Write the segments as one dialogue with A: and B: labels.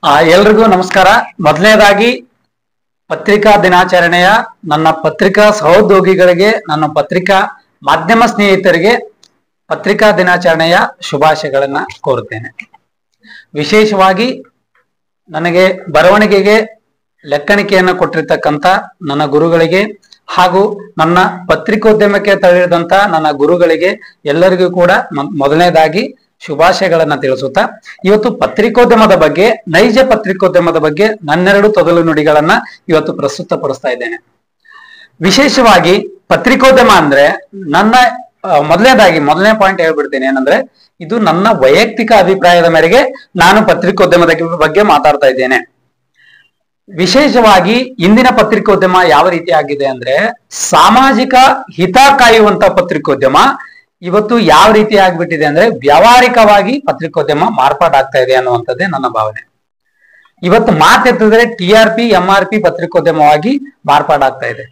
A: ಎಲ್ರಿಗೂ ನಮಸ್ಕಾರ. ಮೊದಲನೇದಾಗಿ ಪತ್ರಿಕಾ ದಿನಾಚರಣೆಯ ನನ್ನ ಪತ್ರಿಕಾ ಸಹೋದ್ಯೋಗಿಗಳಿಗೆ, ನನ್ನ ಪತ್ರಿಕಾ ಮಾಧ್ಯಮ ಸ್ನೇಹಿತರಿಗೆ ಪತ್ರಿಕಾ ದಿನಾಚರಣೆಯ ಶುಭಾಶಯಗಳನ್ನ ಕೋರುತ್ತೇನೆ. ವಿಶೇಷವಾಗಿ ನನಗೆ ಬರವಣಿಗೆಗೆ ಲೆಕ್ಕಣಿಕೆಯನ್ನು ಕೊಟ್ಟಿರ್ತಕ್ಕಂಥ ನನ್ನ ಗುರುಗಳಿಗೆ ಹಾಗೂ ನನ್ನ ಪತ್ರಿಕೋದ್ಯಮಕ್ಕೆ ತಳ್ಳಿದಂತ ನನ್ನ ಗುರುಗಳಿಗೆ ಎಲ್ಲರಿಗೂ ಕೂಡ ಮೊದಲನೇದಾಗಿ ಶುಭಾಶಯಗಳನ್ನ ತಿಳಿಸುತ್ತಾ, ಇವತ್ತು ಪತ್ರಿಕೋದ್ಯಮದ ಬಗ್ಗೆ, ನೈಜ ಪತ್ರಿಕೋದ್ಯಮದ ಬಗ್ಗೆ ನನ್ನೆರಡು ತೊದಲು ನುಡಿಗಳನ್ನ ಇವತ್ತು ಪ್ರಸ್ತುತಪಡಿಸ್ತಾ ಇದ್ದೇನೆ. ವಿಶೇಷವಾಗಿ ಪತ್ರಿಕೋದ್ಯಮ ಅಂದ್ರೆ ನನ್ನ ಮೊದಲನೇ ಪಾಯಿಂಟ್ ಹೇಳ್ಬಿಡ್ತೇನೆ. ಏನಂದ್ರೆ ಇದು ನನ್ನ ವೈಯಕ್ತಿಕ ಅಭಿಪ್ರಾಯದ ಮೇರೆಗೆ ನಾನು ಪತ್ರಿಕೋದ್ಯಮದ ಬಗ್ಗೆ ಮಾತಾಡ್ತಾ ಇದ್ದೇನೆ. ವಿಶೇಷವಾಗಿ ಇಂದಿನ ಪತ್ರಿಕೋದ್ಯಮ ಯಾವ ರೀತಿ ಆಗಿದೆ ಅಂದ್ರೆ, ಸಾಮಾಜಿಕ ಹಿತ ಕಾಯುವಂತ ಪತ್ರಿಕೋದ್ಯಮ ಇವತ್ತು ಯಾವ ರೀತಿ ಆಗ್ಬಿಟ್ಟಿದೆ ಅಂದ್ರೆ, ವ್ಯಾವಹಾರಿಕವಾಗಿ ಪತ್ರಿಕೋದ್ಯಮ ಮಾರ್ಪಾಟಾಗ್ತಾ ಇದೆ ಅನ್ನುವಂಥದ್ದೇ ನನ್ನ ಭಾವನೆ. ಇವತ್ತು ಮಾತೆತ್ತಿದ್ರೆ TRP MRP ಪತ್ರಿಕೋದ್ಯಮವಾಗಿ ಮಾರ್ಪಾಟಾಗ್ತಾ ಇದೆ.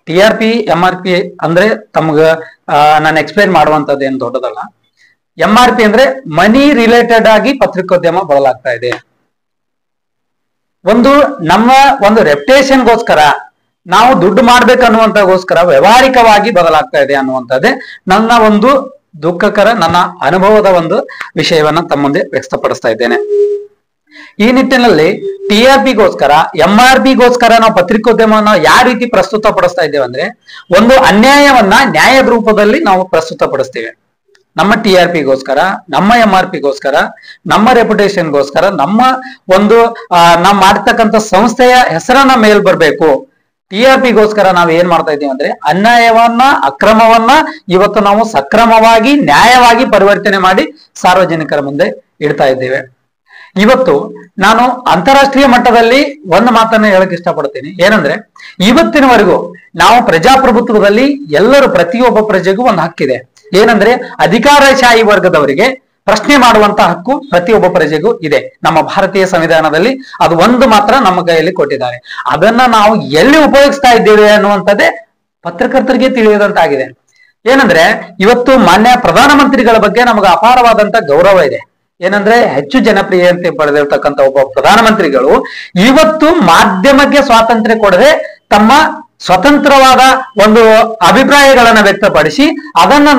A: TRP MRP ಅಂದ್ರೆ ತಮ್ಗ ನಾನು ಎಕ್ಸ್ಪ್ಲೈನ್ ಮಾಡುವಂತದ್ದು ಏನು ದೊಡ್ಡದಲ್ಲ. MRP ಅಂದ್ರೆ ಮನಿ ರಿಲೇಟೆಡ್ ಆಗಿ ಪತ್ರಿಕೋದ್ಯಮ ಬದಲಾಗ್ತಾ ಇದೆ. ನಮ್ಮ ಒಂದು ರೆಪ್ಯುಟೇಷನ್ಗೋಸ್ಕರ ನಾವು ದುಡ್ಡು ಮಾಡ್ಬೇಕನ್ನುವಂತಗೋಸ್ಕರ ವ್ಯವಹಾರಿಕವಾಗಿ ಬದಲಾಗ್ತಾ ಇದೆ ಅನ್ನುವಂಥದ್ದೇ ನನ್ನ ಒಂದು ದುಃಖಕರ, ನನ್ನ ಅನುಭವದ ಒಂದು ವಿಷಯವನ್ನ ತಮ್ಮ ಮುಂದೆ ವ್ಯಕ್ತಪಡಿಸ್ತಾ ಇದ್ದೇನೆ. ಈ ನಿಟ್ಟಿನಲ್ಲಿ TRPಗೋಸ್ಕರ MRPಗೋಸ್ಕರ ನಾವು ಪತ್ರಿಕೋದ್ಯಮವನ್ನು ಯಾವ ರೀತಿ ಪ್ರಸ್ತುತಪಡಿಸ್ತಾ ಇದ್ದೇವೆ ಅಂದ್ರೆ, ಒಂದು ಅನ್ಯಾಯವನ್ನ ನ್ಯಾಯದ ರೂಪದಲ್ಲಿ ನಾವು ಪ್ರಸ್ತುತಪಡಿಸ್ತೇವೆ. ನಮ್ಮ TRPಗೋಸ್ಕರ, ನಮ್ಮ MRPಗೋಸ್ಕರ, ನಮ್ಮ ರೆಪ್ಯುಟೇಷನ್ಗೋಸ್ಕರ, ನಮ್ಮ ಒಂದು ನಾವು ಮಾಡ್ತಕ್ಕಂಥ ಸಂಸ್ಥೆಯ ಹೆಸರನ್ನ ಮೇಲ್ ಬರ್ಬೇಕು. TRPಗೋಸ್ಕರ ನಾವು ಏನ್ ಮಾಡ್ತಾ ಇದ್ದೀವಿ ಅಂದ್ರೆ, ಅನ್ಯಾಯವನ್ನ, ಅಕ್ರಮವನ್ನ ಇವತ್ತು ನಾವು ಸಕ್ರಮವಾಗಿ, ನ್ಯಾಯವಾಗಿ ಪರಿವರ್ತನೆ ಮಾಡಿ ಸಾರ್ವಜನಿಕರ ಮುಂದೆ ಇಡ್ತಾ ಇದ್ದೇವೆ. ಇವತ್ತು ನಾನು ಅಂತಾರಾಷ್ಟ್ರೀಯ ಮಟ್ಟದಲ್ಲಿ ಒಂದು ಮಾತನ್ನ ಹೇಳಕ್ ಇಷ್ಟಪಡ್ತೀನಿ. ಏನಂದ್ರೆ, ಇವತ್ತಿನವರೆಗೂ ನಾವು ಪ್ರಜಾಪ್ರಭುತ್ವದಲ್ಲಿ ಎಲ್ಲರೂ, ಪ್ರತಿಯೊಬ್ಬ ಪ್ರಜೆಗೂ ಒಂದು ಹಕ್ಕಿದೆ. ಏನಂದ್ರೆ, ಅಧಿಕಾರಶಾಹಿ ವರ್ಗದವರಿಗೆ ಪ್ರಶ್ನೆ ಮಾಡುವಂತ ಹಕ್ಕು ಪ್ರತಿಯೊಬ್ಬ ಪ್ರಜೆಗೂ ಇದೆ. ನಮ್ಮ ಭಾರತೀಯ ಸಂವಿಧಾನದಲ್ಲಿ ಅದು ಒಂದು ಮಾತ್ರ ನಮ್ಮ ಕೈಯಲ್ಲಿ ಕೊಟ್ಟಿದ್ದಾರೆ. ಅದನ್ನ ನಾವು ಎಲ್ಲಿ ಉಪಯೋಗಿಸ್ತಾ ಇದ್ದೇವೆ ಅನ್ನುವಂಥದ್ದೇ ಪತ್ರಕರ್ತರಿಗೆ ತಿಳಿಯದಂತಾಗಿದೆ. ಏನಂದ್ರೆ, ಇವತ್ತು ಮಾನ್ಯ ಪ್ರಧಾನಮಂತ್ರಿಗಳ ಬಗ್ಗೆ ನಮಗೆ ಅಪಾರವಾದಂತ ಗೌರವ ಇದೆ. ಏನಂದ್ರೆ, ಹೆಚ್ಚು ಜನಪ್ರಿಯತೆ ಪಡೆದಿರ್ತಕ್ಕಂಥ ಒಬ್ಬ ಪ್ರಧಾನಮಂತ್ರಿಗಳು ಇವತ್ತು ಮಾಧ್ಯಮಕ್ಕೆ ಸ್ವಾತಂತ್ರ್ಯ ಕೊಡದೆ ತಮ್ಮ ಸ್ವತಂತ್ರವಾದ ಒಂದು ಅಭಿಪ್ರಾಯಗಳನ್ನ ವ್ಯಕ್ತಪಡಿಸಿ ಅದನ್ನ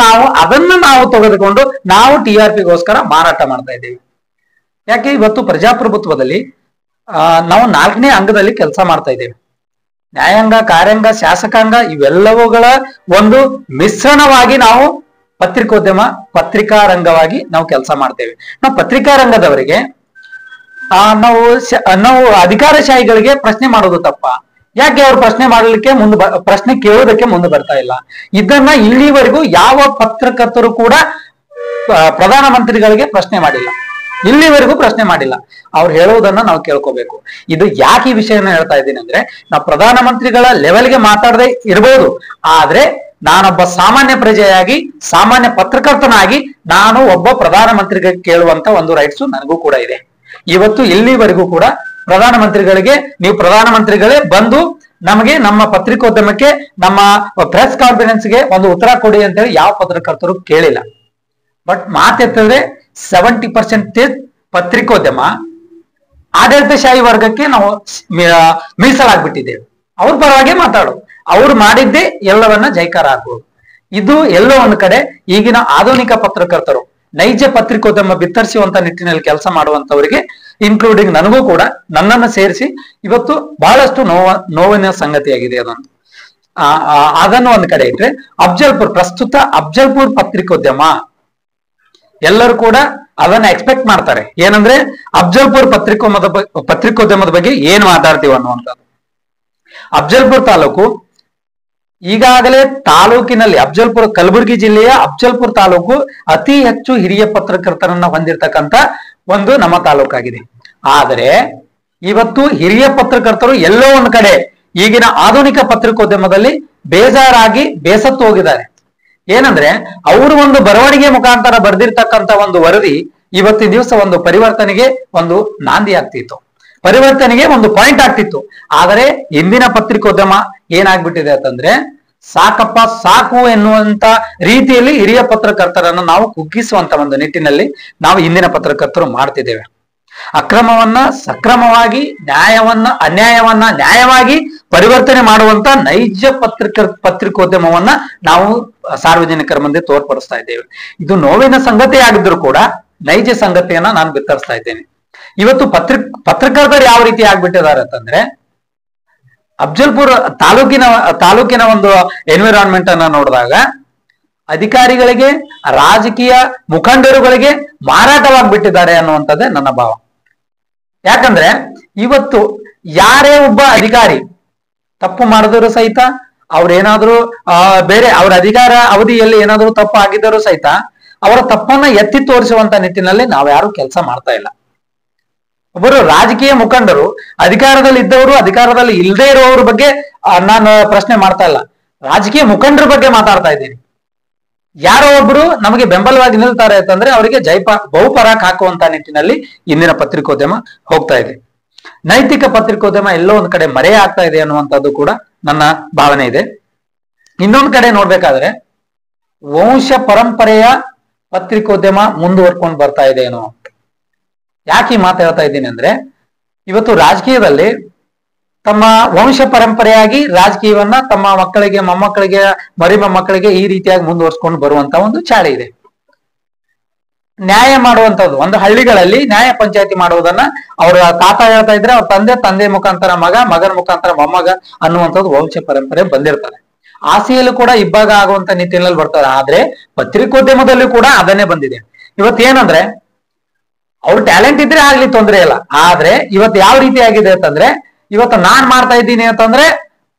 A: ನಾವು ತೆಗೆದುಕೊಂಡು ನಾವು TRPಗೋಸ್ಕರ ಮಾರಾಟ ಮಾಡ್ತಾ ಇದ್ದೇವೆ. ಯಾಕೆ? ಇವತ್ತು ಪ್ರಜಾಪ್ರಭುತ್ವದಲ್ಲಿ ನಾವು 4ನೇ ಅಂಗದಲ್ಲಿ ಕೆಲಸ ಮಾಡ್ತಾ ಇದ್ದೇವೆ. ನ್ಯಾಯಾಂಗ, ಕಾರ್ಯಾಂಗ, ಶಾಸಕಾಂಗ ಇವೆಲ್ಲವುಗಳ ಒಂದು ಮಿಶ್ರಣವಾಗಿ ನಾವು ಪತ್ರಿಕೋದ್ಯಮ, ಪತ್ರಿಕಾ ರಂಗವಾಗಿ ನಾವು ಕೆಲಸ ಮಾಡ್ತೇವೆ. ನಾವು ಪತ್ರಿಕಾ ರಂಗದವರಿಗೆ ನಾವು ಅಧಿಕಾರಶಾಹಿಗಳಿಗೆ ಪ್ರಶ್ನೆ ಮಾಡೋದು ತಪ್ಪ? ಯಾಕೆ ಅವ್ರು ಪ್ರಶ್ನೆ ಮಾಡಲಿಕ್ಕೆ ಪ್ರಶ್ನೆ ಕೇಳೋದಕ್ಕೆ ಮುಂದೆ ಬರ್ತಾ ಇಲ್ಲ? ಇದನ್ನ ಇಲ್ಲಿವರೆಗೂ ಯಾವ ಪತ್ರಕರ್ತರು ಕೂಡ ಪ್ರಧಾನಮಂತ್ರಿಗಳಿಗೆ ಪ್ರಶ್ನೆ ಮಾಡಿಲ್ಲ, ಇಲ್ಲಿವರೆಗೂ ಪ್ರಶ್ನೆ ಮಾಡಿಲ್ಲ. ಅವ್ರು ಹೇಳೋದನ್ನ ನಾವು ಕೇಳ್ಕೋಬೇಕು. ಇದು ಯಾಕೆ ಈ ವಿಷಯನ ಹೇಳ್ತಾ ಇದ್ದೀನಿ ಅಂದ್ರೆ, ನಾವು ಪ್ರಧಾನಮಂತ್ರಿಗಳ ಲೆವೆಲ್ಗೆ ಮಾತಾಡದೆ ಇರ್ಬೋದು, ಆದ್ರೆ ನಾನೊಬ್ಬ ಸಾಮಾನ್ಯ ಪ್ರಜೆಯಾಗಿ, ಸಾಮಾನ್ಯ ಪತ್ರಕರ್ತನಾಗಿ ನಾನು ಒಬ್ಬ ಪ್ರಧಾನಮಂತ್ರಿಗೆ ಕೇಳುವಂತ ಒಂದು ರೈಟ್ಸು ನನಗೂ ಕೂಡ ಇದೆ. ಇವತ್ತು ಇಲ್ಲಿವರೆಗೂ ಕೂಡ ಪ್ರಧಾನಮಂತ್ರಿಗಳಿಗೆ, ನೀವು ಪ್ರಧಾನಮಂತ್ರಿಗಳೇ ಬಂದು ನಮಗೆ, ನಮ್ಮ ಪತ್ರಿಕೋದ್ಯಮಕ್ಕೆ, ನಮ್ಮ ಪ್ರೆಸ್ ಕಾನ್ಫರೆನ್ಸ್ಗೆ ಒಂದು ಉತ್ತರ ಕೊಡಿ ಅಂತೇಳಿ ಯಾವ ಪತ್ರಕರ್ತರು ಕೇಳಿಲ್ಲ. ಬಟ್ ಮಾತೆತ್ತಿದ್ರೆ 70% ಪತ್ರಿಕೋದ್ಯಮ ಆಡಳಿತಶಾಹಿ ವರ್ಗಕ್ಕೆ ನಾವು ಮೀಸಲಾಗ್ಬಿಟ್ಟಿದ್ದೇವೆ. ಅವ್ರ ಪರವಾಗಿ ಮಾತಾಡೋದು, ಅವ್ರು ಮಾಡಿದ್ದೇ ಎಲ್ಲವನ್ನ ಜೈಕಾರ ಹಾಕುವುದು. ಇದು ಎಲ್ಲೋ ಒಂದು ಕಡೆ ಈಗಿನ ಆಧುನಿಕ ಪತ್ರಕರ್ತರು ನೈಜ ಪತ್ರಿಕೋದ್ಯಮ ಬಿತ್ತರಿಸುವಂತ ನಿಟ್ಟಿನಲ್ಲಿ ಕೆಲಸ ಮಾಡುವಂತವರಿಗೆ, ಇನ್ಕ್ಲೂಡಿಂಗ್ ನನಗೂ ಕೂಡ, ನನ್ನನ್ನು ಸೇರಿಸಿ ಇವತ್ತು ಬಹಳಷ್ಟು ನೋವಿನ ಸಂಗತಿಯಾಗಿದೆ ಅದೊಂದು. ಅದನ್ನು ಒಂದು ಕಡೆ ಇಟ್ರೆ, ಪ್ರಸ್ತುತ ಅಫ್ಜಲ್ಪುರ್ ಪತ್ರಿಕೋದ್ಯಮ ಎಲ್ಲರೂ ಕೂಡ ಅದನ್ನ ಎಕ್ಸ್ಪೆಕ್ಟ್ ಮಾಡ್ತಾರೆ. ಏನಂದ್ರೆ, ಅಫ್ಜಲ್ಪುರ್ ಪತ್ರಿಕೋದ್ಯಮದ ಬಗ್ಗೆ ಏನ್ ಮಾತಾಡ್ತೀವಿ ಅನ್ನುವಂಥದ್ದು. ಅಫ್ಜಲ್ಪುರ್ ತಾಲೂಕು ಈಗಾಗಲೇ ತಾಲೂಕಿನಲ್ಲಿ ಕಲಬುರಗಿ ಜಿಲ್ಲೆಯ ಅಫ್ಜಲ್ಪುರ್ ತಾಲೂಕು ಅತಿ ಹೆಚ್ಚು ಹಿರಿಯ ಪತ್ರಕರ್ತರನ್ನ ಹೊಂದಿರತಕ್ಕಂತ ಒಂದು ನಮ್ಮ ತಾಲೂಕಾಗಿದೆ. ಆದರೆ ಇವತ್ತು ಹಿರಿಯ ಪತ್ರಕರ್ತರು ಎಲ್ಲೋ ಒಂದು ಕಡೆ ಈಗಿನ ಆಧುನಿಕ ಪತ್ರಿಕೋದ್ಯಮದಲ್ಲಿ ಬೇಸತ್ತು ಹೋಗಿದ್ದಾರೆ. ಏನಂದ್ರೆ, ಅವರು ಒಂದು ಬರವಣಿಗೆ ಮುಖಾಂತರ ಬರೆದಿರ್ತಕ್ಕಂಥ ಒಂದು ವರದಿ ಇವತ್ತಿನ ದಿವಸ ಒಂದು ಪರಿವರ್ತನೆಗೆ ಒಂದು ನಾಂದಿ ಆಗ್ತಿತ್ತು, ಪರಿವರ್ತನೆಗೆ ಒಂದು ಪಾಯಿಂಟ್ ಆಗ್ತಿತ್ತು. ಆದರೆ ಇಂದಿನ ಪತ್ರಿಕೋದ್ಯಮ ಏನಾಗ್ಬಿಟ್ಟಿದೆ ಅಂತಂದ್ರೆ, ಸಾಕಪ್ಪ ಸಾಕು ಎನ್ನುವಂತ ರೀತಿಯಲ್ಲಿ ಹಿರಿಯ ಪತ್ರಕರ್ತರನ್ನು ನಾವು ಕುಗ್ಗಿಸುವಂತ ಒಂದು ನಿಟ್ಟಿನಲ್ಲಿ ನಾವು ಇಂದಿನ ಪತ್ರಕರ್ತರು ಮಾಡ್ತಿದ್ದೇವೆ. ಅಕ್ರಮವನ್ನ ಸಕ್ರಮವಾಗಿ, ನ್ಯಾಯವನ್ನ ಅನ್ಯಾಯವನ್ನ ನ್ಯಾಯವಾಗಿ ಪರಿವರ್ತನೆ ಮಾಡುವಂತ ನೈಜ ಪತ್ರಿಕೋದ್ಯಮವನ್ನ ನಾವು ಸಾರ್ವಜನಿಕರ ಮುಂದೆ ತೋರ್ಪಡಿಸ್ತಾ ಇದ್ದೇವೆ. ಇದು ನೋವಿನ ಸಂಗತಿ ಆಗಿದ್ರು ಕೂಡ ನೈಜ ಸಂಗತಿಯನ್ನ ನಾನು ಬಿತ್ತರಿಸ್ತಾ ಇದ್ದೇನೆ. ಇವತ್ತು ಪತ್ರಕರ್ತರು ಯಾವ ರೀತಿ ಆಗ್ಬಿಟ್ಟಿದ್ದಾರೆ ಅಂತಂದ್ರೆ, ಅಫ್ಜಲ್ಪುರ್ ತಾಲೂಕಿನ ಒಂದು ಎನ್ವಿರಾನ್ಮೆಂಟ್ ಅನ್ನ ನೋಡಿದಾಗ ಅಧಿಕಾರಿಗಳಿಗೆ, ರಾಜಕೀಯ ಮುಖಂಡರುಗಳಿಗೆ ಮಾರಾಟವಾಗ್ಬಿಟ್ಟಿದ್ದಾರೆ ಅನ್ನುವಂಥದ್ದೇ ನನ್ನ ಭಾವ. ಯಾಕಂದ್ರೆ ಇವತ್ತು ಯಾರೇ ಒಬ್ಬ ಅಧಿಕಾರಿ ತಪ್ಪು ಮಾಡಿದ್ರು ಸಹಿತ, ಅವ್ರೇನಾದ್ರೂ ಬೇರೆ ಅವರ ಅಧಿಕಾರ ಅವಧಿಯಲ್ಲಿ ಏನಾದ್ರೂ ತಪ್ಪು ಆಗಿದ್ದರೂ ಸಹಿತ ಅವರ ತಪ್ಪನ್ನ ಎತ್ತಿ ತೋರಿಸುವಂತ ನಿಟ್ಟಿನಲ್ಲಿ ನಾವ್ಯಾರು ಕೆಲಸ ಮಾಡ್ತಾ ಇಲ್ಲ. ಒಬ್ಬರು ರಾಜಕೀಯ ಮುಖಂಡರು, ಅಧಿಕಾರದಲ್ಲಿ ಇದ್ದವರು, ಅಧಿಕಾರದಲ್ಲಿ ಇಲ್ಲದೆ ಇರುವವ್ರ ಬಗ್ಗೆ ನಾನು ಪ್ರಶ್ನೆ ಮಾಡ್ತಾ ಇಲ್ಲ, ರಾಜಕೀಯ ಮುಖಂಡರ ಬಗ್ಗೆ ಮಾತಾಡ್ತಾ ಇದ್ದೀನಿ. ಯಾರೋ ಒಬ್ರು ನಮಗೆ ಬೆಂಬಲವಾಗಿ ನಿಲ್ತಾರೆ ಅಂತಂದ್ರೆ ಅವರಿಗೆ ಬಹುಪರಾಕ್ ಹಾಕುವಂತ ನಿಟ್ಟಿನಲ್ಲಿ ಇಂದಿನ ಪತ್ರಿಕೋದ್ಯಮ ಹೋಗ್ತಾ ಇದೆ. ನೈತಿಕ ಪತ್ರಿಕೋದ್ಯಮ ಎಲ್ಲೋ ಒಂದ್ ಕಡೆ ಮರೆ ಆಗ್ತಾ ಇದೆ ಅನ್ನುವಂಥದ್ದು ಕೂಡ ನನ್ನ ಭಾವನೆ ಇದೆ. ಇನ್ನೊಂದ್ ಕಡೆ ನೋಡ್ಬೇಕಾದ್ರೆ ವಂಶ ಪರಂಪರೆಯ ಪತ್ರಿಕೋದ್ಯಮ ಮುಂದುವರ್ಕೊಂಡು ಬರ್ತಾ ಇದೆ ಏನೋ. ಯಾಕೆ ಈ ಮಾತು ಹೇಳ್ತಾ ಇದ್ದೀನಿ ಅಂದ್ರೆ, ಇವತ್ತು ರಾಜಕೀಯದಲ್ಲಿ ತಮ್ಮ ವಂಶ ಪರಂಪರೆಯಾಗಿ ರಾಜಕೀಯವನ್ನ ತಮ್ಮ ಮಕ್ಕಳಿಗೆ, ಮೊಮ್ಮಕ್ಕಳಿಗೆ, ಮರಿ ಮೊಮ್ಮಕ್ಕಳಿಗೆ ಈ ರೀತಿಯಾಗಿ ಮುಂದುವರ್ಸ್ಕೊಂಡು ಬರುವಂತ ಒಂದು ಚಾಳಿ ಇದೆ. ನ್ಯಾಯ ಮಾಡುವಂತದ್ದು ಒಂದು ಹಳ್ಳಿಗಳಲ್ಲಿ ನ್ಯಾಯ ಪಂಚಾಯತಿ ಮಾಡುವುದನ್ನ ಅವ್ರ ತಾತ ಹೇಳ್ತಾ ಇದ್ರೆ ಅವ್ರ ತಂದೆ ಮುಖಾಂತರ ಮಗ, ಮಗನ ಮುಖಾಂತರ ಮೊಮ್ಮಗ ಅನ್ನುವಂಥದ್ದು ವಂಶ ಪರಂಪರೆ ಬಂದಿರ್ತಾರೆ. ಆಸೆಯಲ್ಲೂ ಕೂಡ ಇಬ್ಬಾಗ ಆಗುವಂತ ನಿಟ್ಟಿನಲ್ಲಿ ಬರ್ತಾರೆ. ಆದ್ರೆ ಪತ್ರಿಕೋದ್ಯಮದಲ್ಲೂ ಕೂಡ ಅದನ್ನೇ ಬಂದಿದೆ. ಇವತ್ತೇನಂದ್ರೆ ಅವ್ರ ಟ್ಯಾಲೆಂಟ್ ಇದ್ರೆ ಆಗ್ಲಿ ತೊಂದರೆ ಇಲ್ಲ. ಆದ್ರೆ ಇವತ್ತು ಯಾವ ರೀತಿ ಆಗಿದೆ ಅಂತಂದ್ರೆ, ಇವತ್ತು ನಾನ್ ಮಾಡ್ತಾ ಇದ್ದೀನಿ ಅಂತಂದ್ರೆ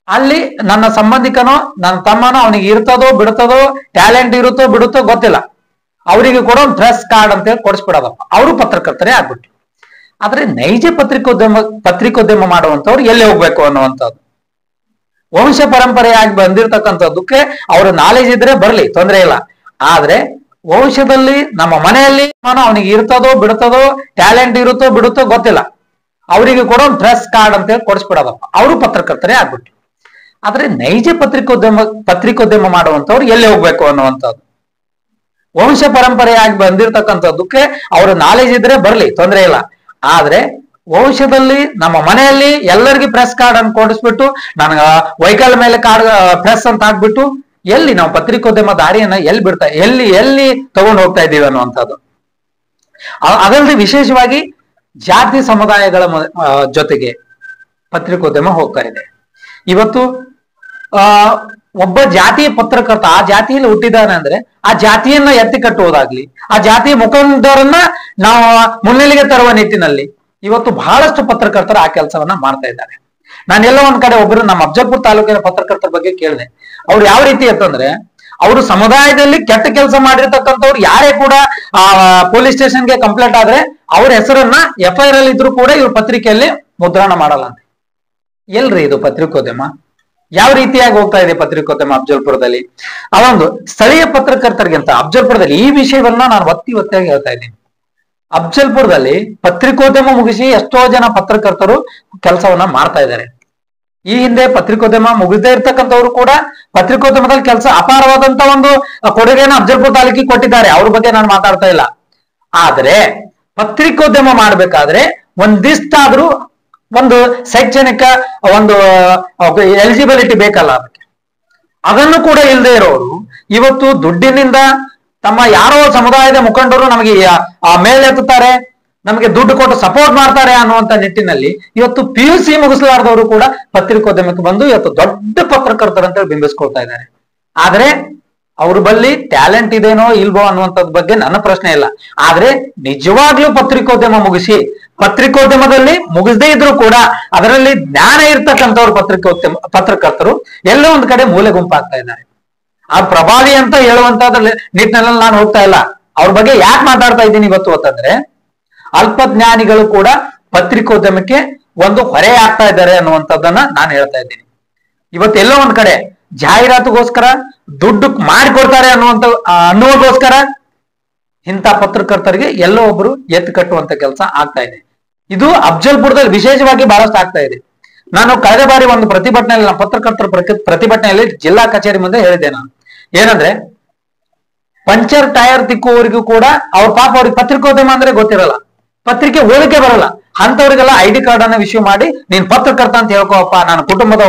A: ಅಲ್ಲಿ ನನ್ನ ಸಂಬಂಧಿಕನೋ ನನ್ನ ತಮ್ಮನೋ ಅವನಿಗೆ ಇರ್ತದೋ ಬಿಡ್ತದೋ, ಟ್ಯಾಲೆಂಟ್ ಇರುತ್ತೋ ಬಿಡುತ್ತೋ ಗೊತ್ತಿಲ್ಲ, ಅವರಿಗೆ ಕೊಡೋ ಒಂದು ಪ್ರೆಸ್ ಕಾರ್ಡ್ ಅಂತ ಹೇಳಿ ಕೊಡಿಸ್ಬಿಡೋದಪ್ಪ, ಅವರು ಪತ್ರಕರ್ತರೇ ಆಗ್ಬಿಟ್ಟು. ಆದ್ರೆ ನೈಜ ಪತ್ರಿಕೋದ್ಯಮ ಮಾಡುವಂತವ್ರು ಎಲ್ಲಿ ಹೋಗ್ಬೇಕು ಅನ್ನುವಂಥದ್ದು. ವಂಶ ಪರಂಪರೆಯಾಗಿ ಬಂದಿರತಕ್ಕಂಥದ್ದಕ್ಕೆ ಅವ್ರ ನಾಲೆಜ್ ಇದ್ರೆ ಬರ್ಲಿ, ತೊಂದರೆ ಇಲ್ಲ. ಆದ್ರೆ ವಂಶದಲ್ಲಿ ನಮ್ಮ ಮನೆಯಲ್ಲಿ ಅವನಿಗೆ ಇರ್ತದೋ ಬಿಡ್ತದೋ, ಟ್ಯಾಲೆಂಟ್ ಇರುತ್ತೋ ಬಿಡುತ್ತೋ ಗೊತ್ತಿಲ್ಲ, ಅವರಿಗೆ ಕೊಡೋ ಒಂದು ಪ್ರೆಸ್ ಕಾರ್ಡ್ ಅಂತ ಹೇಳಿ ಕೊಡಿಸ್ಬಿಡೋದಪ್ಪ, ಅವರು ಪತ್ರಕರ್ತರೇ ಆಗ್ಬಿಟ್ಟು. ಆದ್ರೆ ನೈಜ ಪತ್ರಿಕೋದ್ಯಮ ಮಾಡುವಂತವ್ರು ಎಲ್ಲಿ ಹೋಗ್ಬೇಕು ಅನ್ನುವಂಥದ್ದು. ವಂಶ ಪರಂಪರೆಯಾಗಿ ಬಂದಿರತಕ್ಕಂಥದ್ದಕ್ಕೆ ಅವ್ರ ನಾಲೆಜ್ ಇದ್ರೆ ಬರ್ಲಿ, ತೊಂದರೆ ಇಲ್ಲ. ಆದ್ರೆ ವಂಶದಲ್ಲಿ ನಮ್ಮ ಮನೆಯಲ್ಲಿ ಎಲ್ಲರಿಗೂ ಪ್ರೆಸ್ ಕಾರ್ಡ್ ಅನ್ನು ಕೊಡಿಸ್ಬಿಟ್ಟು ನನಗ ವೆಹಿಕಲ್ ಮೇಲೆ ಕಾರ್ಡ್ ಪ್ರೆಸ್ ಅಂತ ಹಾಕ್ಬಿಟ್ಟು ಎಲ್ಲಿ ನಾವು ಪತ್ರಿಕೋದ್ಯಮ ದಾರಿಯನ್ನ ಎಲ್ಲಿ ತಗೊಂಡು ಹೋಗ್ತಾ ಇದ್ದೀವಿ ಅನ್ನುವಂಥದ್ದು. ಅದಲ್ಲದೆ ವಿಶೇಷವಾಗಿ ಜಾತಿ ಸಮುದಾಯಗಳ ಜೊತೆಗೆ ಪತ್ರಿಕೋದ್ಯಮ ಹೋಗ್ತಾ ಇದೆ. ಇವತ್ತು ಒಬ್ಬ ಜಾತಿಯ ಪತ್ರಕರ್ತ ಆ ಜಾತಿಯಲ್ಲಿ ಹುಟ್ಟಿದಾನೆ ಅಂದ್ರೆ ಆ ಜಾತಿಯನ್ನ ಎತ್ತಿ ಕಟ್ಟುವುದಾಗ್ಲಿ, ಆ ಜಾತಿಯ ಮುಖಂಡರನ್ನ ನಾವು ಮುನ್ನೆಲೆಗೆ ತರುವ ನಿಟ್ಟಿನಲ್ಲಿ ಇವತ್ತು ಬಹಳಷ್ಟು ಪತ್ರಕರ್ತರು ಆ ಕೆಲಸವನ್ನ ಮಾಡ್ತಾ ಇದ್ದಾರೆ. ನಾನೆಲ್ಲ ಒಂದ್ ಕಡೆ ಒಬ್ಬರು ನಮ್ಮ ಅಫ್ಜಲ್ಪುರ್ ತಾಲೂಕಿನ ಪತ್ರಕರ್ತರ ಬಗ್ಗೆ ಕೇಳಿದೆ. ಅವ್ರು ಯಾವ ರೀತಿ ಅಂತಂದ್ರೆ, ಅವರು ಸಮುದಾಯದಲ್ಲಿ ಕೆಟ್ಟ ಕೆಲಸ ಮಾಡಿರ್ತಕ್ಕಂಥವ್ರು ಯಾರೇ ಕೂಡ ಪೊಲೀಸ್ ಸ್ಟೇಷನ್ಗೆ ಕಂಪ್ಲೇಂಟ್ ಆದ್ರೆ ಅವ್ರ ಹೆಸರನ್ನ FIR ಅಲ್ಲಿ ಇದ್ರು ಕೂಡ ಇವ್ರ ಪತ್ರಿಕೆಯಲ್ಲಿ ಮುದ್ರಣ ಮಾಡಲ್ಲ ಅಂತ. ಎಲ್ರಿ ಇದು ಪತ್ರಿಕೋದ್ಯಮ? ಯಾವ ರೀತಿಯಾಗಿ ಹೋಗ್ತಾ ಇದೆ ಪತ್ರಿಕೋದ್ಯಮ ಅಫ್ಜಲ್ಪುರದಲ್ಲಿ? ಅದೊಂದು ಸ್ಥಳೀಯ ಪತ್ರಕರ್ತರಿಗಿಂತ ಅಫ್ಜಲ್ಪುರದಲ್ಲಿ ಈ ವಿಷಯವನ್ನ ನಾನು ಒತ್ತಿಯಾಗಿ ಹೇಳ್ತಾ ಇದ್ದೀನಿ. ಅಫ್ಜಲ್ಪುರದಲ್ಲಿ ಪತ್ರಿಕೋದ್ಯಮ ಮುಗಿಸಿ ಎಷ್ಟೋ ಜನ ಪತ್ರಕರ್ತರು ಕೆಲಸವನ್ನ ಮಾಡ್ತಾ ಇದ್ದಾರೆ. ಈ ಹಿಂದೆ ಪತ್ರಿಕೋದ್ಯಮ ಮುಗಿಸದೇ ಇರ್ತಕ್ಕಂಥವ್ರು ಕೂಡ ಪತ್ರಿಕೋದ್ಯಮದಲ್ಲಿ ಕೆಲಸ ಅಪಾರವಾದಂತ ಒಂದು ಕೊಡುಗೆಯನ್ನು ಅಫ್ಜಲ್ಪುರ ತಾಲೂಕಿಗೆ ಕೊಟ್ಟಿದ್ದಾರೆ. ಅವ್ರ ಬಗ್ಗೆ ನಾನು ಮಾತಾಡ್ತಾ ಇಲ್ಲ. ಆದ್ರೆ ಪತ್ರಿಕೋದ್ಯಮ ಮಾಡ್ಬೇಕಾದ್ರೆ ಒಂದಿಷ್ಟಾದ್ರೂ ಒಂದು ಶೈಕ್ಷಣಿಕ ಒಂದು ಎಲಿಜಿಬಿಲಿಟಿ ಬೇಕಲ್ಲ, ಅದನ್ನು ಕೂಡ ಇಲ್ಲದೆ ಇರೋರು ಇವತ್ತು ದುಡ್ಡಿನಿಂದ ತಮ್ಮ ಯಾರೋ ಸಮುದಾಯದ ಮುಖಂಡರು ನಮಗೆ ಮೇಲೆತ್ತುತ್ತಾರೆ, ನಮಗೆ ದುಡ್ಡು ಕೊಟ್ಟು ಸಪೋರ್ಟ್ ಮಾಡ್ತಾರೆ ಅನ್ನುವಂತ ನಿಟ್ಟಿನಲ್ಲಿ ಇವತ್ತು PUC ಮುಗಿಸಲಾರದವರು ಕೂಡ ಪತ್ರಿಕೋದ್ಯಮಕ್ಕೆ ಬಂದು ಇವತ್ತು ದೊಡ್ಡ ಪತ್ರಕರ್ತರಂತ ಬಿಂಬಿಸ್ಕೊಳ್ತಾ ಇದ್ದಾರೆ. ಆದ್ರೆ ಅವ್ರ ಬಳಿ ಟ್ಯಾಲೆಂಟ್ ಇದೇನೋ ಇಲ್ವೋ ಅನ್ನುವಂಥದ್ ಬಗ್ಗೆ ನನ್ನ ಪ್ರಶ್ನೆ ಇಲ್ಲ. ಆದ್ರೆ ನಿಜವಾಗ್ಲೂ ಪತ್ರಿಕೋದ್ಯಮದಲ್ಲಿ ಮುಗಿಸದೇ ಇದ್ರು ಕೂಡ ಅದರಲ್ಲಿ ಜ್ಞಾನ ಇರ್ತಕ್ಕಂಥವ್ರು ಪತ್ರಕರ್ತರು ಎಲ್ಲೋ ಒಂದ್ ಕಡೆ ಮೂಲೆ ಗುಂಪಾಗ್ತಾ ಇದ್ದಾರೆ. ಆ ಪ್ರಭಾವಿ ಅಂತ ಹೇಳುವಂತದ್ರ ನಿಟ್ಟಿನಲ್ಲಿ ನಾನು ಹೋಗ್ತಾ ಇಲ್ಲ. ಅವ್ರ ಬಗ್ಗೆ ಯಾಕೆ ಮಾತಾಡ್ತಾ ಇದ್ದೀನಿ ಇವತ್ತು ಅಂತಂದ್ರೆ, ಅಲ್ಪಜ್ಞಾನಿಗಳು ಕೂಡ ಪತ್ರಿಕೋದ್ಯಮಕ್ಕೆ ಒಂದು ಹೊರೆ ಆಗ್ತಾ ಇದ್ದಾರೆ ಅನ್ನುವಂಥದ್ದನ್ನ ನಾನು ಹೇಳ್ತಾ ಇದ್ದೀನಿ. ಇವತ್ತೆಲ್ಲೋ ಒಂದ್ ಕಡೆ ಜಾಹೀರಾತುಗೋಸ್ಕರ ದುಡ್ಡು ಮಾಡಿಕೊಡ್ತಾರೆ ಅನ್ನುವುದಕ್ಕೋಸ್ಕರ ಇಂಥ ಪತ್ರಕರ್ತರಿಗೆ ಎಲ್ಲೋ ಒಬ್ರು ಎತ್ತು ಕಟ್ಟುವಂತ ಕೆಲಸ ಆಗ್ತಾ ಇದೆ. ಇದು ಅಫ್ಜಲ್ಪುರದಲ್ಲಿ ವಿಶೇಷವಾಗಿ ಬಹಳಷ್ಟು ಆಗ್ತಾ ಇದೆ. ನಾನು ಕಳೆದ ಬಾರಿ ಒಂದು ಪ್ರತಿಭಟನೆಯಲ್ಲಿ, ನಮ್ಮ ಪತ್ರಕರ್ತರ ಪ್ರತಿಭಟನೆಯಲ್ಲಿ ಜಿಲ್ಲಾ ಕಚೇರಿ ಮುಂದೆ ಹೇಳಿದೆ. ನಾನು ಏನಂದ್ರೆ, ಪಂಚರ್ ಟೈರ್ ತಿಕ್ಕುವವರಿಗೂ ಕೂಡ ಅವ್ರ ಪಾಪ ಅವ್ರಿಗೆ ಪತ್ರಿಕೋದ್ಯಮ ಅಂದ್ರೆ ಗೊತ್ತಿರಲ್ಲ. ಪತ್ರಿಕೆ ಓದಕ್ಕೆ ಬರಲ್ಲ. ಅಂತವ್ರಿಗೆಲ್ಲ ಐಡಿ ಕಾರ್ಡ್ ಅನ್ನ ಇಶ್ಯೂ ಮಾಡಿ ನೀನ್ ಪತ್ರಕರ್ತ ಅಂತ ಹೇಳ್ಕೋಪ್ಪ, ನಾನು ಕುಟುಂಬದ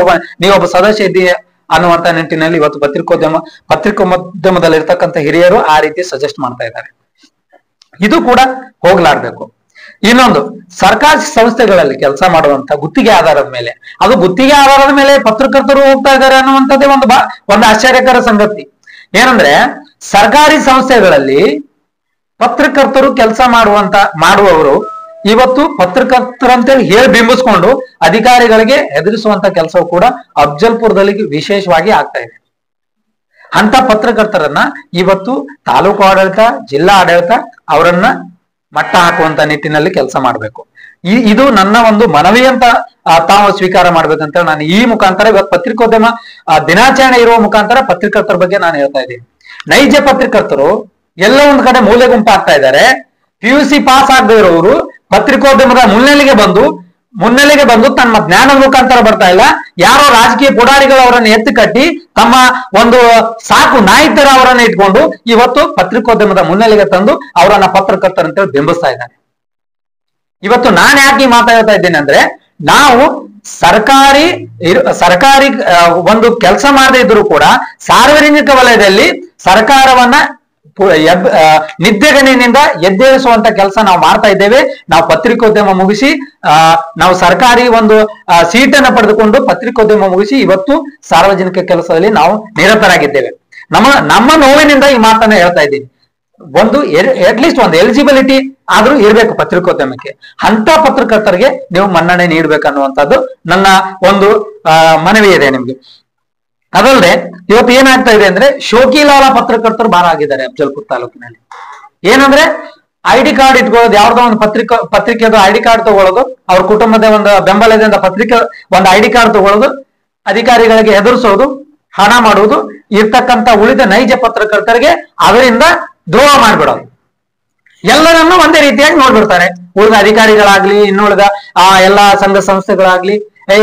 A: ನೀವೊಬ್ಬ ಸದಸ್ಯ ಇದ್ದೀಯ ಅನ್ನುವಂತ ನಿಟ್ಟಿನಲ್ಲಿ ಇವತ್ತು ಪತ್ರಿಕೋದ್ಯಮದಲ್ಲಿ ಇರ್ತಕ್ಕಂಥ ಹಿರಿಯರು ಆ ರೀತಿ ಸಜೆಸ್ಟ್ ಮಾಡ್ತಾ ಇದ್ದಾರೆ. ಇದು ಕೂಡ ಹೋಗ್ಲಾಡ್ಬೇಕು. ಇನ್ನೊಂದು, ಸರ್ಕಾರಿ ಸಂಸ್ಥೆಗಳಲ್ಲಿ ಕೆಲಸ ಮಾಡುವಂತ ಗುತ್ತಿಗೆ ಆಧಾರದ ಮೇಲೆ, ಅದು ಗುತ್ತಿಗೆ ಆಧಾರದ ಮೇಲೆ ಪತ್ರಕರ್ತರು ಹೋಗ್ತಾ ಇದ್ದಾರೆ ಅನ್ನುವಂಥದ್ದೇ ಒಂದು ಆಶ್ಚರ್ಯಕರ ಸಂಗತಿ. ಏನಂದ್ರೆ ಸರ್ಕಾರಿ ಸಂಸ್ಥೆಗಳಲ್ಲಿ ಪತ್ರಕರ್ತರು ಕೆಲಸ ಮಾಡುವವರು ಇವತ್ತು ಪತ್ರಕರ್ತರಂತೇಳಿ ಹೇಳಿ ಬಿಂಬಿಸ್ಕೊಂಡು ಅಧಿಕಾರಿಗಳಿಗೆ ಹೆದರಿಸುವಂತ ಕೆಲಸವು ಕೂಡ ಅಫ್ಜಲ್ಪುರದಲ್ಲಿ ವಿಶೇಷವಾಗಿ ಆಗ್ತಾ ಇದೆ. ಅಂತ ಪತ್ರಕರ್ತರನ್ನ ಇವತ್ತು ತಾಲೂಕು ಆಡಳಿತ, ಜಿಲ್ಲಾ ಆಡಳಿತ ಅವರನ್ನ ಮಟ್ಟ ಹಾಕುವಂತ ನಿಟ್ಟಿನಲ್ಲಿ ಕೆಲಸ ಮಾಡಬೇಕು. ಇದು ನನ್ನ ಒಂದು ಮನವಿ ಅಂತ ತಾವು ಸ್ವೀಕಾರ ಮಾಡ್ಬೇಕಂತ ನಾನು ಈ ಮುಖಾಂತರ ಇವತ್ತು ಪತ್ರಿಕೋದ್ಯಮ ದಿನಾಚರಣೆ ಇರುವ ಮುಖಾಂತರ ಪತ್ರಕರ್ತರ ಬಗ್ಗೆ ನಾನು ಹೇಳ್ತಾ ಇದ್ದೀನಿ. ನೈಜ ಪತ್ರಕರ್ತರು ಎಲ್ಲ ಒಂದ್ ಕಡೆ ಮೂಲೆ ಗುಂಪಾಗ್ತಾ ಇದ್ದಾರೆ. PUC ಪಾಸ್ ಆಗದೆ ಇರೋರು ಪತ್ರಿಕೋದ್ಯಮದ ಮುನ್ನೆಲೆಗೆ ಬಂದು ತಮ್ಮ ಜ್ಞಾನದ ಮುಖಾಂತರ ಬರ್ತಾ ಇಲ್ಲ. ಯಾರೋ ರಾಜಕೀಯ ಪುಡಾರಿಗಳು ಅವರನ್ನು ಎತ್ತಿ ಕಟ್ಟಿ ತಮ್ಮ ಒಂದು ಸಾಕು ನಾಯಿ ತರ ಅವರನ್ನ ಇಟ್ಕೊಂಡು ಇವತ್ತು ಪತ್ರಿಕೋದ್ಯಮದ ಮುನ್ನೆಲೆಗೆ ತಂದು ಅವರನ್ನ ಪತ್ರಕರ್ತರಂತೇಳಿ ಬಿಂಬಿಸ್ತಾ ಇದ್ದಾರೆ. ಇವತ್ತು ನಾನು ಯಾಕೆ ಮಾತಾಡ್ತಾ ಇದ್ದೇನೆ ಅಂದ್ರೆ, ನಾವು ಸರ್ಕಾರಿ ಒಂದು ಕೆಲಸ ಮಾಡದೇ ಇದ್ರು ಕೂಡ ಸಾರ್ವಜನಿಕ ವಲಯದಲ್ಲಿ ಸರ್ಕಾರವನ್ನ ನಿದ್ದೆಗಣ್ಣಿನಿಂದ ಎದ್ದೇಳಿಸುವಂತ ಕೆಲಸ ನಾವು ಮಾಡ್ತಾ ಇದ್ದೇವೆ. ನಾವು ಪತ್ರಿಕೋದ್ಯಮ ಮುಗಿಸಿ ನಾವು ಸರ್ಕಾರಿ ಒಂದು ಸೀಟನ್ನು ಪಡೆದುಕೊಂಡು ಪತ್ರಿಕೋದ್ಯಮ ಮುಗಿಸಿ ಇವತ್ತು ಸಾರ್ವಜನಿಕ ಕೆಲಸದಲ್ಲಿ ನಾವು ನಿರತರಾಗಿದ್ದೇವೆ. ನಮ್ಮ ನೋವಿನಿಂದ ಈ ಮಾತನ್ನ ಹೇಳ್ತಾ ಇದ್ದೀನಿ. ಅಟ್ಲೀಸ್ಟ್ ಒಂದು ಎಲಿಜಿಬಿಲಿಟಿ ಆದ್ರೂ ಇರ್ಬೇಕು ಪತ್ರಿಕೋದ್ಯಮಕ್ಕೆ. ಅಂತ ಪತ್ರಕರ್ತರಿಗೆ ನೀವು ಮನ್ನಣೆ ನೀಡ್ಬೇಕನ್ನುವಂಥದ್ದು ನನ್ನ ಒಂದು ಮನವಿ ಇದೆ ನಿಮ್ಗೆ. ಅದಲ್ಲದೆ ಇವತ್ತು ಏನಾಗ್ತಾ ಇದೆ ಅಂದ್ರೆ, ಶೋಕಿಲಾಲ ಪತ್ರಕರ್ತರು ಬಾರ ಆಗಿದ್ದಾರೆ ಅಫ್ಜಲ್ಪುರ ತಾಲೂಕಿನಲ್ಲಿ. ಏನಂದ್ರೆ ಐಡಿ ಕಾರ್ಡ್ ಇಟ್ಕೊಳ್ಳೋದು, ಯಾವ್ದೋ ಒಂದು ಪತ್ರಿಕೆದು ಐಡಿ ಕಾರ್ಡ್ ತಗೊಳ್ಳೋದು, ಅವ್ರ ಕುಟುಂಬದ ಒಂದು ಬೆಂಬಲದಿಂದ ಒಂದು ಐಡಿ ಕಾರ್ಡ್ ತಗೊಳ್ಳೋದು, ಅಧಿಕಾರಿಗಳಿಗೆ ಹೆದರಿಸೋದು, ಹಣ ಮಾಡುವುದು, ಇರ್ತಕ್ಕಂಥ ಉಳಿದ ನೈಜ ಪತ್ರಕರ್ತರಿಗೆ ಅದರಿಂದ ದ್ರೋಹ ಮಾಡ್ಬಿಡೋದು. ಎಲ್ಲರನ್ನೂ ಒಂದೇ ರೀತಿಯಾಗಿ ನೋಡ್ಬಿಡ್ತಾರೆ. ಉಳಿದ ಅಧಿಕಾರಿಗಳಾಗ್ಲಿ, ಇನ್ನುಳಿದ ಎಲ್ಲಾ ಸಂಘ ಸಂಸ್ಥೆಗಳಾಗ್ಲಿ,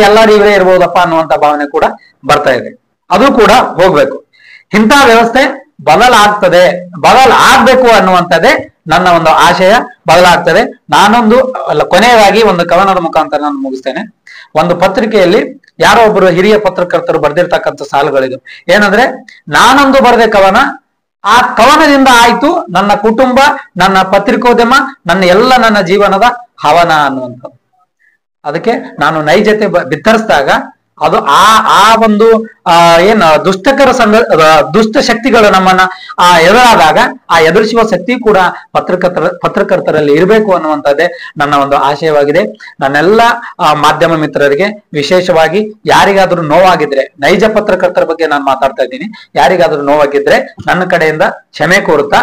A: ಎಲ್ಲರೂ ಇವರೇ ಇರ್ಬೋದಪ್ಪ ಅನ್ನುವಂತ ಭಾವನೆ ಕೂಡ ಬರ್ತಾ ಇದೆ. ಅದು ಕೂಡ ಹೋಗ್ಬೇಕು. ಇಂಥ ವ್ಯವಸ್ಥೆ ಬದಲಾಗಬೇಕು ಅನ್ನುವಂಥದ್ದೇ ನನ್ನ ಒಂದು ಆಶಯ. ಬದಲಾಗ್ತದೆ. ಕೊನೆಯದಾಗಿ ಒಂದು ಕವನದ ಮುಖಾಂತರ ನಾನು ಮುಗಿಸ್ತೇನೆ. ಒಂದು ಪತ್ರಿಕೆಯಲ್ಲಿ ಯಾರೋ ಒಬ್ಬರು ಹಿರಿಯ ಪತ್ರಕರ್ತರು ಬರೆದಿರ್ತಕ್ಕಂಥ ಸಾಲುಗಳಿದು. ಏನಂದ್ರೆ, ನಾನೊಂದು ಬರೆದ ಕವನ, ಆ ಕವನದಿಂದ ಆಯ್ತು ನನ್ನ ಕುಟುಂಬ, ನನ್ನ ಪತ್ರಿಕೋದ್ಯಮ, ನನ್ನ ಜೀವನದ ಹವನ ಅನ್ನುವಂಥದ್ದು. ಅದಕ್ಕೆ ನಾನು ನೈಜತೆ ಬಿತ್ತರಿಸಿದಾಗ ಅದು ಆ ಒಂದು ಏನು ದುಷ್ಟ ಶಕ್ತಿಗಳು ನಮ್ಮನ್ನ ಎದುರಾದಾಗ ಆ ಎದುರಿಸುವ ಶಕ್ತಿ ಕೂಡ ಪತ್ರಕರ್ತರಲ್ಲಿ ಇರಬೇಕು ಅನ್ನುವಂಥದ್ದೇ ನನ್ನ ಒಂದು ಆಶಯವಾಗಿದೆ. ನನ್ನೆಲ್ಲ ಮಾಧ್ಯಮ ಮಿತ್ರರಿಗೆ, ವಿಶೇಷವಾಗಿ ಯಾರಿಗಾದ್ರೂ ನೋವಾಗಿದ್ರೆ, ನೈಜ ಪತ್ರಕರ್ತರ ಬಗ್ಗೆ ನಾನು ಮಾತಾಡ್ತಾ ಇದ್ದೀನಿ, ಯಾರಿಗಾದ್ರೂ ನೋವಾಗಿದ್ರೆ ನನ್ನ ಕಡೆಯಿಂದ ಕ್ಷಮೆ ಕೋರುತ್ತಾ,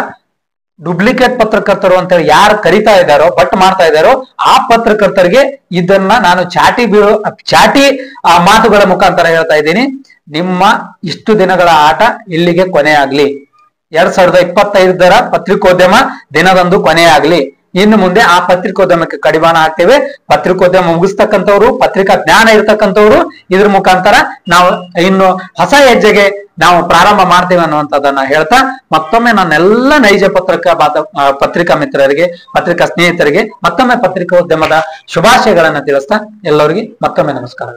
A: ಡುಪ್ಲಿಕೇಟ್ ಪತ್ರಕರ್ತರು ಅಂತೇಳಿ ಯಾರು ಕರಿತಾ ಇದ್ದಾರೋ, ಬಟ್ ಮಾಡ್ತಾ ಇದ್ದಾರೋ ಆ ಪತ್ರಕರ್ತರಿಗೆ ಇದನ್ನ ನಾನು ಚಾಟಿ ಮಾತುಗಳ ಮುಖಾಂತರ ಹೇಳ್ತಾ ಇದ್ದೀನಿ. ನಿಮ್ಮ ಇಷ್ಟು ದಿನಗಳ ಆಟ ಇಲ್ಲಿಗೆ ಕೊನೆಯಾಗ್ಲಿ. 2025 ಪತ್ರಿಕೋದ್ಯಮ ದಿನದಂದು ಕೊನೆಯಾಗ್ಲಿ. ಇನ್ನು ಮುಂದೆ ಆ ಪತ್ರಿಕೋದ್ಯಮಕ್ಕೆ ಕಡಿವಾಣ ಹಾಕ್ತೇವೆ. ಪತ್ರಿಕೋದ್ಯಮ ಮುಗಿಸ್ತಕ್ಕಂಥವ್ರು, ಪತ್ರಿಕಾ ಜ್ಞಾನ ಇರ್ತಕ್ಕಂಥವ್ರು ಇದ್ರ ಮುಖಾಂತರ ನಾವು ಇನ್ನು ಹೊಸ ಹೆಜ್ಜೆಗೆ ನಾವು ಪ್ರಾರಂಭ ಮಾಡ್ತೇವೆ ಅನ್ನುವಂಥದ್ದನ್ನ ಹೇಳ್ತಾ, ಮತ್ತೊಮ್ಮೆ ನನ್ನೆಲ್ಲ ನೈಜ ಪತ್ರಿಕಾ ಮಿತ್ರರಿಗೆ, ಪತ್ರಿಕಾ ಸ್ನೇಹಿತರಿಗೆ ಮತ್ತೊಮ್ಮೆ ಪತ್ರಿಕೋದ್ಯಮದ ಶುಭಾಶಯಗಳನ್ನ ತಿಳಿಸ್ತಾ ಎಲ್ಲರಿಗೆ ಮತ್ತೊಮ್ಮೆ ನಮಸ್ಕಾರ.